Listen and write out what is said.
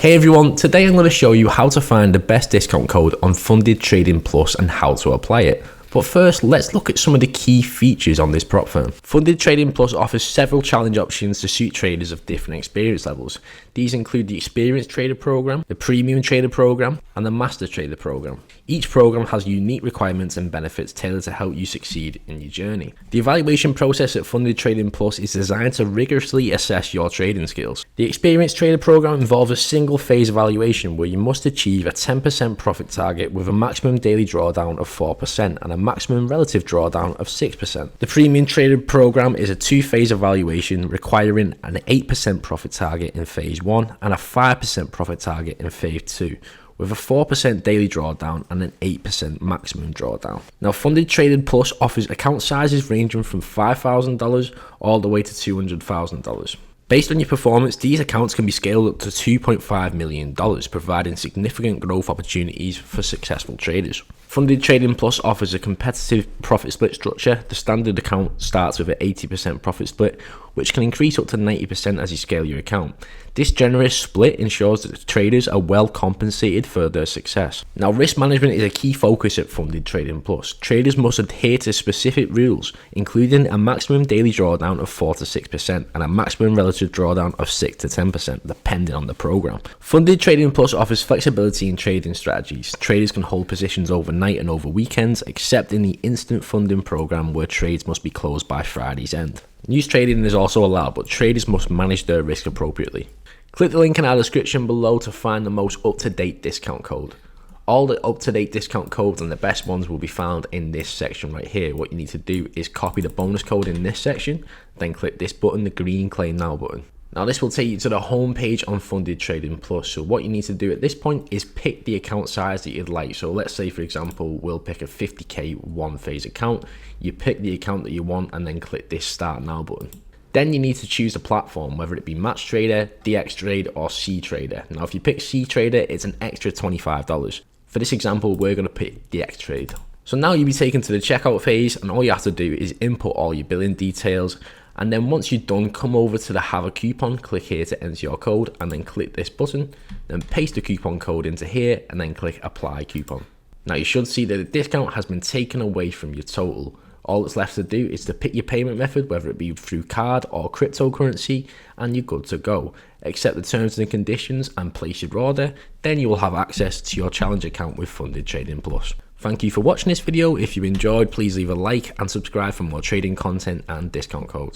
Hey everyone, today I'm going to show you how to find the best discount code on Funded Trading Plus and how to apply it. But first, let's look at some of the key features on this prop firm. Funded Trading Plus offers several challenge options to suit traders of different experience levels. These include the Experienced Trader Program, the Premium Trader Program, and the Master Trader Program. Each program has unique requirements and benefits tailored to help you succeed in your journey. The evaluation process at Funded Trading Plus is designed to rigorously assess your trading skills. The Experienced Trader Program involves a single phase evaluation where you must achieve a 10% profit target with a maximum daily drawdown of 4% and a maximum relative drawdown of 6%. The Premium Trader Program is a two-phase evaluation requiring an 8% profit target in phase 1 and a 5% profit target in phase 2. With a 4% daily drawdown and an 8% maximum drawdown. Now, Funded Trading Plus offers account sizes ranging from $5,000 all the way to $200,000. Based on your performance, these accounts can be scaled up to $2.5 million, providing significant growth opportunities for successful traders. Funded Trading Plus offers a competitive profit split structure. The standard account starts with an 80% profit split, which can increase up to 90% as you scale your account. This generous split ensures that the traders are well compensated for their success. Now, risk management is a key focus at Funded Trading Plus. Traders must adhere to specific rules, including a maximum daily drawdown of 4 to 6% and a maximum relative drawdown of 6 to 10%, depending on the program. Funded Trading Plus offers flexibility in trading strategies. Traders can hold positions overnight and over weekends, except in the instant funding program where trades must be closed by Friday's end. News trading is also allowed, but traders must manage their risk appropriately. Click the link in our description below to find the most up-to-date discount code. All the up-to-date discount codes and the best ones will be found in this section right here. What you need to do is copy the bonus code in this section, then click this button, the green Claim Now button. Now this will take you to the home page on Funded Trading Plus. So what you need to do at this point is pick the account size that you'd like. So let's say, for example, we'll pick a 50k one phase account. You pick the account that you want and then click this Start Now button. Then you need to choose a platform, whether it be Match Trader, DX Trade, or C Trader. Now if you pick C Trader, it's an extra $25. For this example, we're going to pick DX Trade. So now you'll be taken to the checkout phase, and all you have to do is input all your billing details. And then once you're done, come over to the Have a Coupon, click here to enter your code, and then click this button, then paste the coupon code into here, and then click Apply Coupon. Now you should see that the discount has been taken away from your total. All that's left to do is to pick your payment method, whether it be through card or cryptocurrency, and you're good to go. Accept the terms and conditions and place your order, then you will have access to your challenge account with Funded Trading Plus. Thank you for watching this video. If you enjoyed, please leave a like and subscribe for more trading content and discount codes.